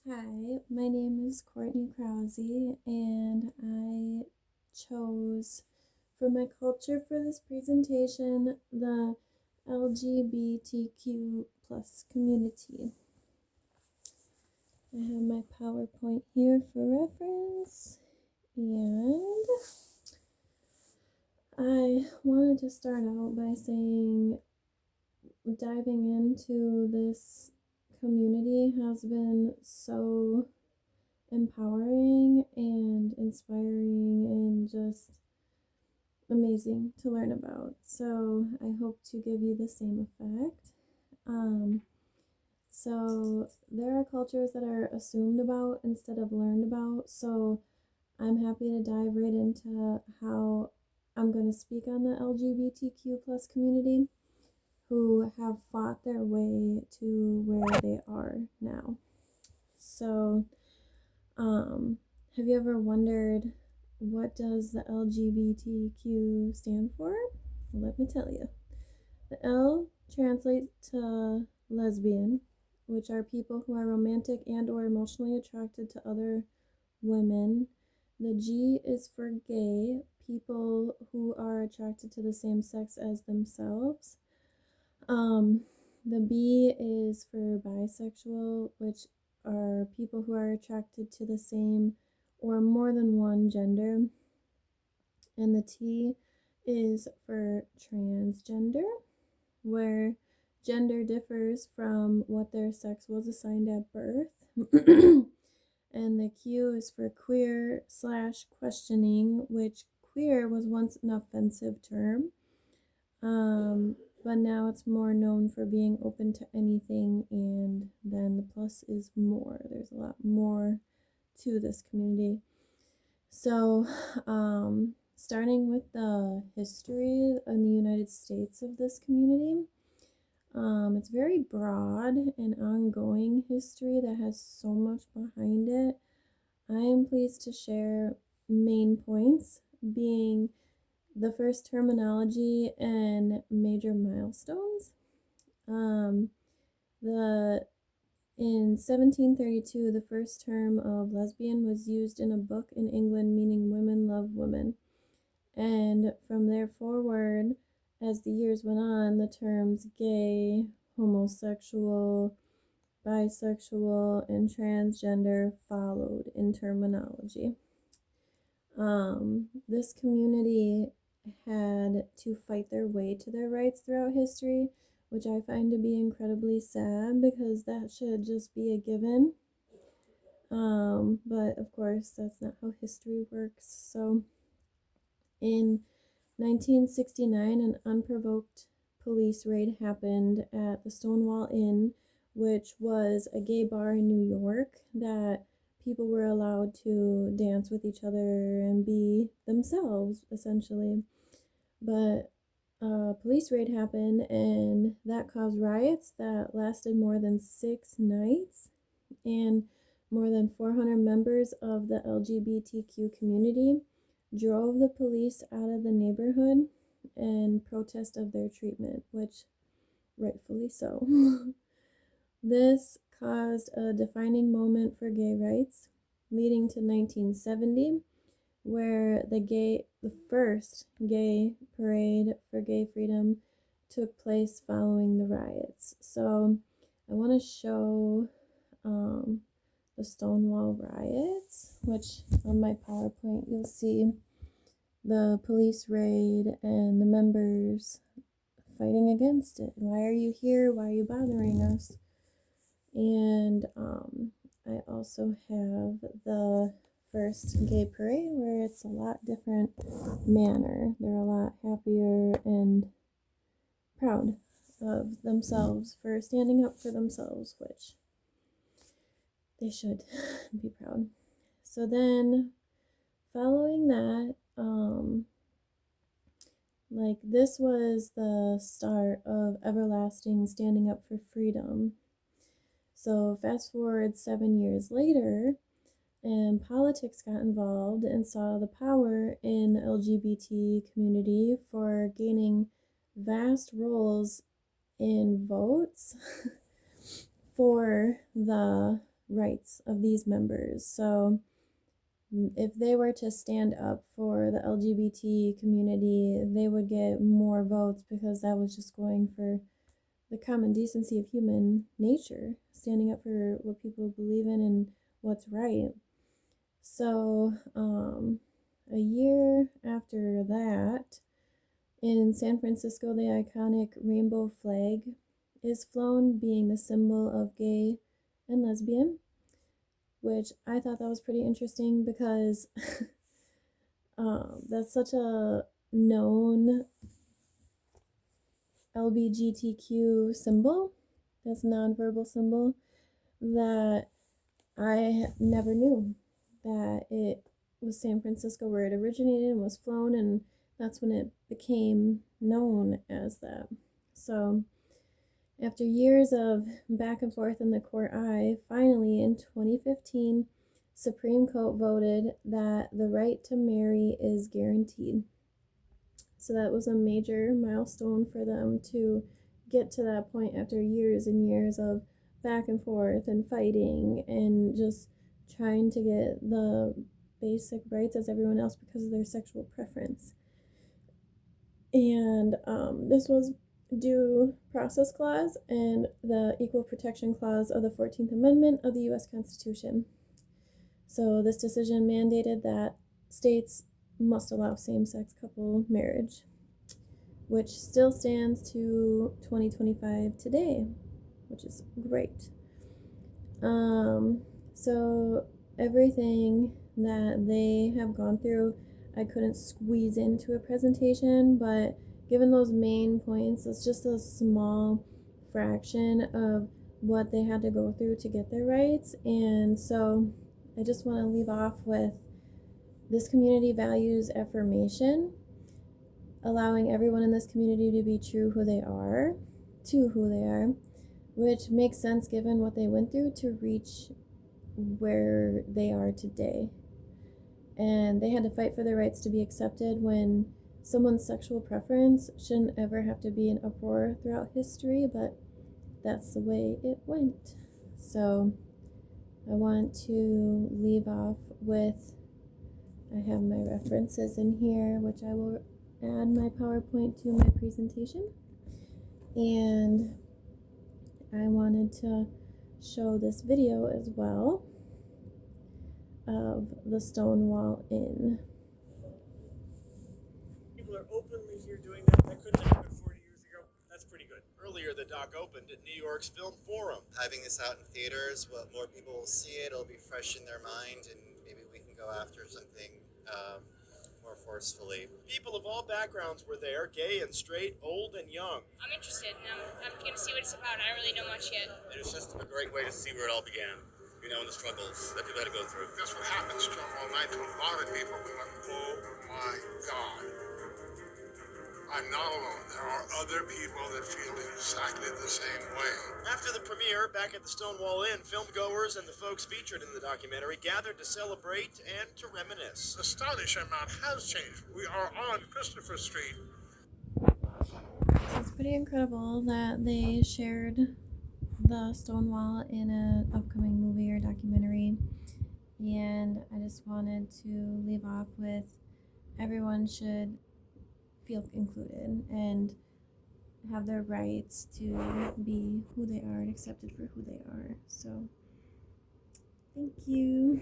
Hi, my name is Courtney Krause, and I chose for my culture for this presentation the LGBTQ plus community. I have my PowerPoint here for reference, and I wanted to start out by saying diving into this community has been so empowering and inspiring and just amazing to learn about. So I hope to give you the same effect. So there are cultures that are assumed about instead of learned about. So I'm happy to dive right into how I'm going to speak on the LGBTQ plus community who have fought their way to where they are now. So have you ever wondered what does the LGBTQ stand for? Well, let me tell you. The L translates to lesbian, which are people who are romantic and or emotionally attracted to other women. The G is for gay, people who are attracted to the same sex as themselves. The B is for bisexual, which are people who are attracted to the same or more than one gender. And the T is for transgender, where gender differs from what their sex was assigned at birth. And the Q is for queer / questioning, which queer was once an offensive term. But now it's more known for being open to anything, and then the plus is more. There's a lot more to this community. So, starting with the history in the United States of this community, it's very broad and ongoing history that has so much behind it. I am pleased to share main points being the first terminology and major milestones. In 1732, the first term of lesbian was used in a book in England meaning women love women. And from there forward, as the years went on, the terms gay, homosexual, bisexual, and transgender followed in terminology. This community had to fight their way to their rights throughout history, which I find to be incredibly sad because that should just be a given. But of course, that's not how history works. So in 1969, an unprovoked police raid happened at the Stonewall Inn, which was a gay bar in New York that people were allowed to dance with each other and be themselves, essentially. But a police raid happened, and that caused riots that lasted more than 6 nights, and more than 400 members of the LGBTQ community drove the police out of the neighborhood in protest of their treatment, which rightfully so. This caused a defining moment for gay rights, leading to 1970, where the first gay parade for gay freedom took place following the riots. So I want to show the Stonewall riots, which on my PowerPoint you'll see the police raid and the members fighting against it. Why are you here? Why are you bothering us? And I also have the first gay parade where it's a lot different manner. They're a lot happier and proud of themselves for standing up for themselves, which they should be proud. So then following that, this was the start of everlasting standing up for freedom. So fast forward 7 years later, and politics got involved and saw the power in the LGBT community for gaining vast roles in votes for the rights of these members. So if they were to stand up for the LGBT community, they would get more votes because that was just going for the common decency of human nature, standing up for what people believe in and what's right. So, a year after that, in San Francisco, the iconic rainbow flag is flown, being the symbol of gay and lesbian, which I thought that was pretty interesting because that's such a known LGBTQ symbol, that's nonverbal symbol, that I never knew that it was San Francisco where it originated and was flown, and that's when it became known as that. So, after years of back and forth in the court eye, finally in 2015, Supreme Court voted that the right to marry is guaranteed. So that was a major milestone for them to get to that point after years and years of back and forth and fighting and just trying to get the basic rights as everyone else because of their sexual preference. And this was due process clause and the equal protection clause of the 14th Amendment of the U.S. Constitution. So this decision mandated that states must allow same-sex couple marriage, which still stands to 2025 today, which is great. So everything that they have gone through, I couldn't squeeze into a presentation, but given those main points, it's just a small fraction of what they had to go through to get their rights. And so I just want to leave off with this community values affirmation, allowing everyone in this community to be true who they are, to who they are, which makes sense given what they went through to reach where they are today. And they had to fight for their rights to be accepted when someone's sexual preference shouldn't ever have to be an uproar throughout history, but that's the way it went. So I want to leave off with, I have my references in here, which I will add my PowerPoint to my presentation. And I wanted to show this video as well of the Stonewall Inn. People are openly here doing that. That couldn't happen 40 years ago. That's pretty good. Earlier, the doc opened at New York's Film Forum. Having this out in theaters, well, more people will see it. It'll be fresh in their mind, and maybe we can go after something more forcefully. People of all backgrounds were there, gay and straight, old and young. I'm interested, and I'm going to see what it's about. I don't really know much yet. It was just a great way to see where it all began. You know, and the struggles that people had to go through. That's what happened Stonewall night to a lot of people. We went, oh my God. I'm not alone. There are other people that feel exactly the same way. After the premiere, back at the Stonewall Inn, filmgoers and the folks featured in the documentary gathered to celebrate and to reminisce. The astonishing amount has changed. We are on Christopher Street. It's pretty incredible that they shared the Stonewall in an upcoming movie or documentary. And I just wanted to leave off with everyone should feel included and have their rights to be who they are and accepted for who they are. So, thank you.